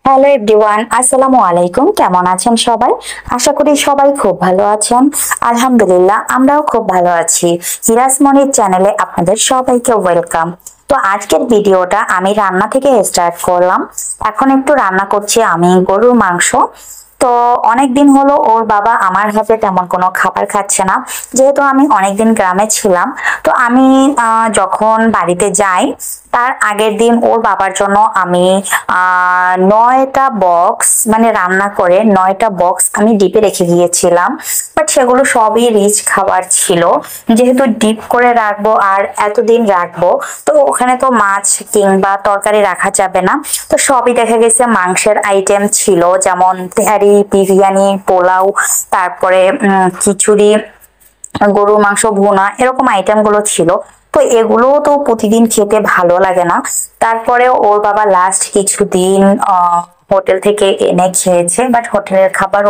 Hello everyone, আসসালামু আলাইকুম। কেমন আছেন সবাই? আশা করি সবাই খুব ভালো আছেন। আলহামদুলিল্লাহ, আমরাও খুব ভালো আছি। হিরাজ মনির চ্যানেলে আপনাদের সবাইকে ওয়েলকাম। তো আজকের ভিডিওটা আমি রান্না থেকে স্টার্ট করলাম। এখন একটু রান্না করছি আমি গরুর মাংস। তো অনেকদিন হলো ওর বাবা আমার হাতে তেমন কোনো খাবার খাচ্ছে না, যেহেতু আমি অনেকদিন গ্রামে ছিলাম। তো আমি যখন বাড়িতে যাই তার আগের দিন ওর বাবার জন্য আমি 9টা বক্স মানে রান্না করে 9টা বক্স আমি ডিপে রেখে গিয়েছিলাম। বাট সেগুলো সবই রিচ খাবার ছিল, যেহেতু ডিপ করে রাখবো আর এতদিন রাখবো, তো ওখানে তো মাছ কিংবা তরকারি রাখা যাবে না। তো সবই দেখা গেছে মাংসের আইটেম ছিল, যেমন তেহারি, বিরিয়ানি, পোলাও, তারপরে খিচুড়ি, গরুর মাংস ভুনা, এরকম আইটেম গুলো ছিল। তো এগুলো তো প্রতিদিন খেতে ভালো লাগে না। তারপরে ওর বাবা লাস্ট কিছুদিন হোটেল থেকে এনে খেয়েছে, বাট হোটেলের খাবার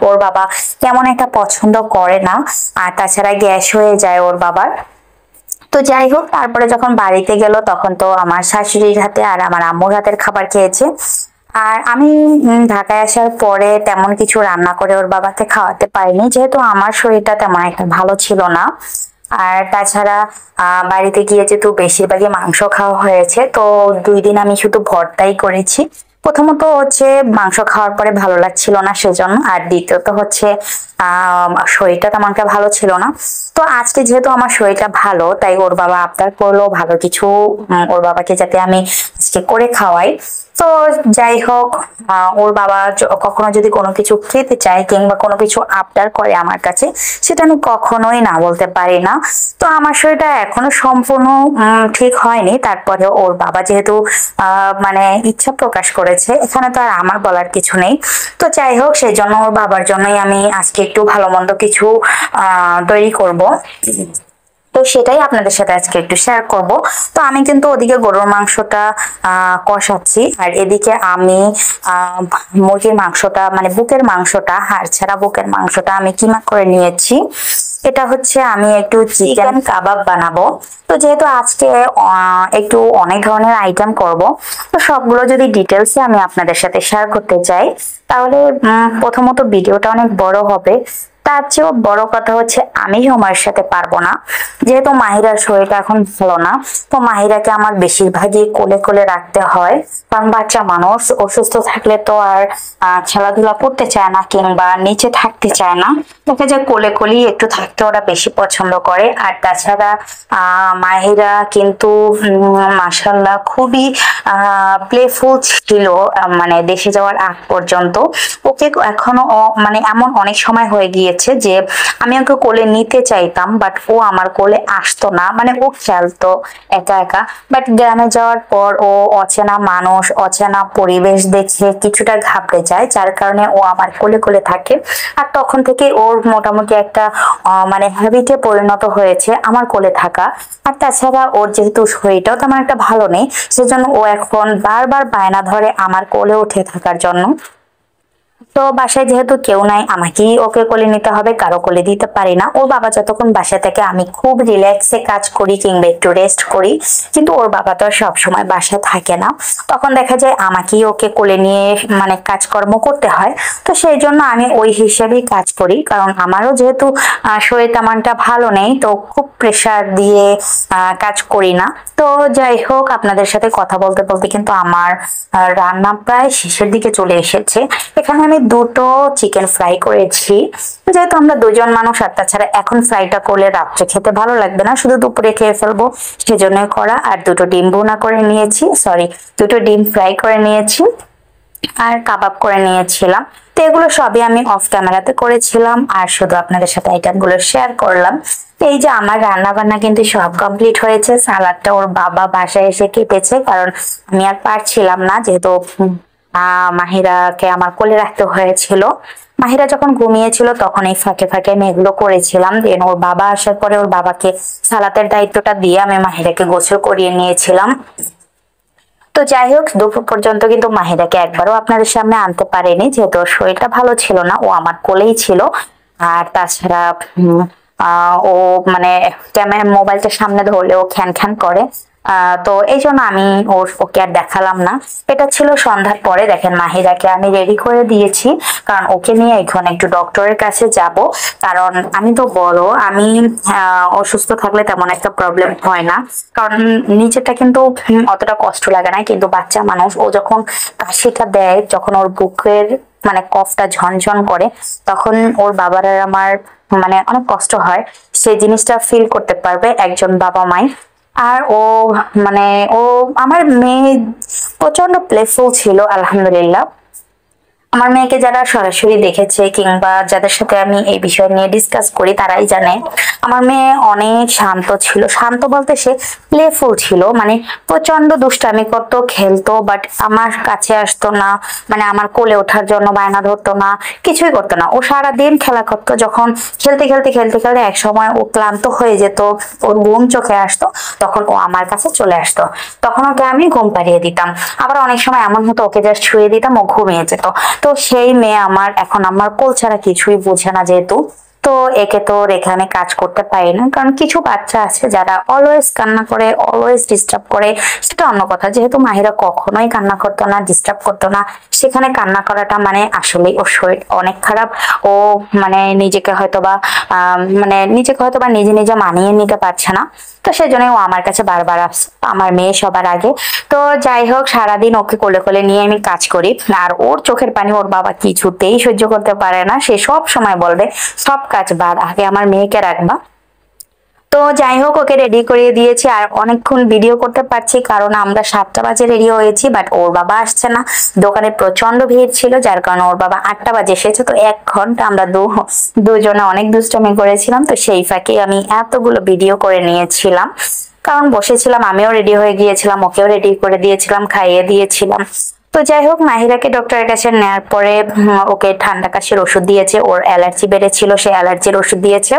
ওর বাবা তেমন একটা পছন্দ করে না। আর তাছাড়া গ্যাস হয়ে যায় ওর বাবার। তো যাই হোক, তারপরে যখন বাড়িতে গেল তখন তো আমার শাশুড়ির হাতে আর আমার আম্মুর হাতের খাবার খেয়েছে। আর আমি ঢাকায় আসার পরে তেমন কিছু রান্না করে ওর বাবাকে খাওয়াতে পারিনি, যেহেতু আমার শরীরটা তেমন একটা ভালো ছিল না। আর তাছাড়া বাড়িতে গিয়ে যেহেতু বেশিরভাগই মাংস খাওয়া হয়েছে, তো 2 দিন আমি শুধু ভর্তাই করেছি। প্রথমত হচ্ছে মাংস খাওয়ার পরে ভালো লাগছিল না সেজন্য, আর দ্বিতীয়ত হচ্ছে শরীরটা তেমন একটা ভালো ছিল না। তো আজকে যেহেতু আমার শরীরটা ভালো, তাই ওর বাবা আবদার করলো ভালো কিছু ওর বাবাকে যাতে আমি আজকে করে খাওয়াই। তো যাই হোক, ওর বাবা কখনো যদি কোনো কিছু খেতে চায় কিংবা কোনো কিছু আবদার করে আমার কাছে, সেটা আমি কখনোই না বলতে পারি না। তো আমার শরীরটা এখনো সম্পূর্ণ ঠিক হয়নি, তারপরে ওর বাবা যেহেতু মানে ইচ্ছা প্রকাশ করেছে, এখানে তো আর আমার বলার কিছু নেই। তো যাই হোক, সেই জন্য ওর বাবার জন্যই আমি আজকে একটু ভালো মন্দ কিছু তৈরি করব। তো সেটাই আপনাদের সাথে আজকে একটু শেয়ার করব। তো আমি কিন্তু ওদিকে গরুর মাংসটা কষাচ্ছি, আর এদিকে আমি মুরগির মাংসটা মানে বুকের মাংসটা, হাড় ছাড়া বুকের মাংসটা আমি কিমা করে নিয়েছি। এটা হচ্ছে আমি একটু চিকেন কাবাব বানাবো। তো যেহেতু আজকে একটু অনেক ধরনের আইটেম করব, তো সবগুলো যদি ডিটেলসে আমি আপনাদের সাথে শেয়ার করতে চাই, তাহলে প্রথমত ভিডিওটা অনেক বড় হবে। তার চেয়েও বড় কথা হচ্ছে আমি সময়ের সাথে পারবো না, যেহেতু মাহিরার শরীরটা এখন ভালো না। তো মাহিরাকে আমার বেশিরভাগই কোলে কোলে রাখতে হয়, কারণ বাচ্চা মানুষ অসুস্থ থাকলে তো আর খেলাধুলা করতে চায় না কিংবা নিচে থাকতে চায় না। দেখা যায় কোলে কোলেই একটু থাকতে ওরা বেশি পছন্দ করে। আর তাছাড়া মাহিরা কিন্তু মাশাআল্লাহ খুবই প্লেফুল ছিল, মানে দেশে যাওয়ার আগ পর্যন্ত। ওকে এখনো মানে এমন অনেক সময় হয়ে গিয়েছে যে আমি ওকে কোলে নিতে চাইতাম, বাট ও আমার কোলে আসতো না, মানে ও খেলতো একা একা। বাট গ্রামে যাওয়ার পর ও অচেনা মানুষ, অচেনা পরিবেশ দেখে কিছুটা ঘাবড়ে যায়, যার কারণে ও আমার কোলে কোলে থাকে। আর তখন থেকে ওর মোটামুটি একটা মানে হ্যাবিটে পরিণত হয়েছে আমার কোলে থাকা। আর তাছাড়া ওর যেহেতু শরীরটাও তেমন একটা ভালো নেই, সেজন্য ও এখন বারবার বায়না ধরে আমার কোলে উঠে থাকার জন্য। তো বাসায় যেহেতু কেউ নাই, আমাকেই ওকে কোলে নিতে হবে, কারো কোলে দিতে পারি না। ওর বাবা যতক্ষণ বাসা থেকে আমি খুব রিল্যাক্সে কাজ করি কিংবা একটু রেস্ট করি, কিন্তু ওর বাবা তো সব সময় বাসায় থাকে না, তখন দেখা যায় আমাকেই ওকে কোলে নিয়ে মানে কাজকর্ম করতে হয়। তো সেই জন্য আমি ওই হিসেবেই কাজ করি, কারণ আমারও যেহেতু শরীর তেমনটা ভালো নেই, তো খুব প্রেসার দিয়ে কাজ করি না। তো যাই হোক, আপনাদের সাথে কথা বলতে বলতে কিন্তু আমার রান্না প্রায় শেষের দিকে চলে এসেছে। এখানে আমি 2টো চিকেন ফ্রাই করেছি, যেহেতু আমরা 2জন মানুষ, আর তাছাড়া এখন ফ্রাইটা করলে রাত্রে খেতে ভালো লাগবে না, শুধু দুপুরে খেয়ে ফেলবো, সেজন্যই করা। আর 2টো ডিম ভুনা করে নিয়েছি, সরি 2টো ডিম ফ্রাই করে নিয়েছি, আর কাবাব করে নিয়েছিলাম। তো এগুলো সবই আমি অফ ক্যামেরাতে করেছিলাম, আর শুধু আপনাদের সাথে আইটেম গুলো শেয়ার করলাম। এই যে আমার রান্না বান্না কিন্তু সব কমপ্লিট হয়েছে। সালাদটা ওর বাবা বাসায় এসে কেটেছে, কারণ আমি আর পারছিলাম না, যেহেতু মাহিরাকে আমার কোলে রাখতে হয়েছিল। মাহিরা যখন ঘুমিয়েছিল তখন এই ফাঁকে ফাঁকে আমি এগুলো করেছিলাম। দেন ওর বাবা আসার পরে ওর বাবাকে সালাতের দায়িত্বটা দিয়ে আমি মাহিরাকে গোসল করিয়ে নিয়েছিলাম। তো যাই হোক, দুপুর পর্যন্ত কিন্তু মাহিরাকে একবারও আপনাদের সামনে আনতে পারেনি, যেহেতু ওর শরীরটা ভালো ছিল না, ও আমার কোলেই ছিল। আর তাছাড়া ও মানে ক্যামেরা মোবাইলটা সামনে ধরলে ও খ্যান খ্যান করে। তো এই জন্য আমি ওকে আর দেখালাম না। এটা ছিল সন্ধ্যার পরে। দেখেন মাহিরাকে আমি রেডি করে দিয়েছি, কারণ ওকে নিয়ে এখন একটু ডক্টরের কাছে যাব। কারণ আমি তো বড়, আমি অসুস্থ থাকলে তেমন একটা প্রবলেম হয় না, কারণ নিজেরটা কিন্তু অতটা কষ্ট লাগে না, কিন্তু বাচ্চা মানুষ ও যখন কাশিটা দেয়, যখন ওর বুকের মানে কফটা ঝনঝন করে, তখন ওর বাবার আর আমার মানে অনেক কষ্ট হয়। সেই জিনিসটা ফিল করতে পারবে একজন বাবা মাই। আর মানে ও আমার মেয়ে প্রচন্ড প্লেফুল ছিল আলহামদুলিল্লাহ। আমার মেয়েকে যারা সরাসরি দেখেছে কিংবা যাদের সাথে আমি এই বিষয় নিয়ে ডিসকাস করি তারাই জানে আমার মেয়ে অনেক শান্ত ছিল। শান্ত বলতে সে প্লেফুল ছিল, মানে প্রচন্ড দুষ্টামি করতো, খেলতো, বাট আমার কাছে আসতো না, মানে আমার কোলে ওঠার জন্য বায়না ধরতো না, কিছুই করতো না। ও সারাদিন খেলা করতো। যখন খেলতে খেলতে খেলতে খেলতে এক সময় ও ক্লান্ত হয়ে যেত, ওর ঘুম চোখে আসতো, তখন ও আমার কাছে চলে আসতো। তখন ওকে আমি ঘুম পাড়িয়ে দিতাম। আবার অনেক সময় এমন হতো ওকে জাস্ট শুয়ে দিতাম, ও ঘুমিয়ে যেত। তো সেই মেয়ে আমার এখন আমার কোল ছাড়া কিছুই বোঝে না যেহেতু, তো একে তো রেখে আমি কাজ করতে পারি না। কারণ কিছু বাচ্চা আছে যারা অলওয়েজ কান্না করে, অলওয়েজ ডিস্টার্ব করে, সেটা অন্য কথা। যেহেতু মাহিরা কখনোই কান্না করতো না, ডিস্টার্ব করতো না, সেখানে কান্না করাটা মানে আসলেই ওর শরীর অনেক খারাপ। ও মানে নিজেকে হয়তোবা নিজে নিজে মানিয়ে নিতে পারছে না। তো সেজন্য ও আমার কাছে বারবার আসছে, আমার মেয়ে সবার আগে। তো যাই হোক, সারাদিন ওকে কোলে কোলে নিয়ে আমি কাজ করি। আর ওর চোখের পানি ওর বাবা কিছুতেই সহ্য করতে পারে না। সে সব সময় বলবে সব কাজ বাদ, আগে আমার মেয়েকে রাখবা। তো যাই হোক, ওকে রেডি করিয়ে দিয়েছি। আর অনেকক্ষণ ভিডিও করতে পারছি কারণ আমরা 7টা বাজে রেডি হয়েছি, বাট ওর বাবা আসছে না। দোকানে প্রচন্ড ভিড় ছিল, যার কারণে ওর বাবা 8টা বাজে এসেছে। তো 1 ঘন্টা আমরা দুজনে অনেক দুষ্টামি করেছিলাম। তো সেই ফাঁকে আমি এতগুলো ভিডিও করে নিয়েছিলাম, কারণ বসেছিলাম, আমিও রেডি হয়ে গিয়েছিলাম, ওকেও রেডি করে দিয়েছিলাম, খাইয়ে দিয়েছিলাম। তো যাই হোক, মাহিরাকে ডক্টরের কাছে নেওয়ার পরে ওকে ঠান্ডা কাশির ওষুধ দিয়েছে, ওর অ্যালার্জি বেড়েছিল, সে অ্যালার্জির ওষুধ দিয়েছে।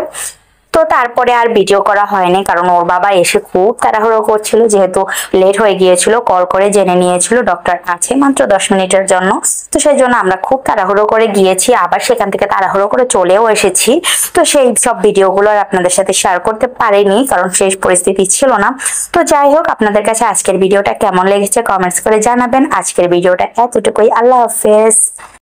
তো তারপরে আর ভিডিও করা হয়নি, কারণ ওর বাবা এসে খুব তাড়াহুড়ো করছিল, যেহেতু লেট হয়ে গিয়েছিল। কল করে জেনে নিয়েছিল ডক্টর আছে মাত্র 10 মিনিটের জন্য। তো সেই জন্য আমরা খুব তাড়াহুড়ো করে গিয়েছি, আবার সেখান থেকে তাড়াহুড়ো করে চলেও এসেছি। তো সেই সব ভিডিওগুলো আর আপনাদের সাথে শেয়ার করতে পারিনি, কারণ সেই পরিস্থিতি ছিল না। তো যাই হোক, আপনাদের কাছে আজকের ভিডিওটা কেমন লেগেছে কমেন্টস করে জানাবেন। আজকের ভিডিওটা এতটুকুই। আল্লাহ হাফেজ।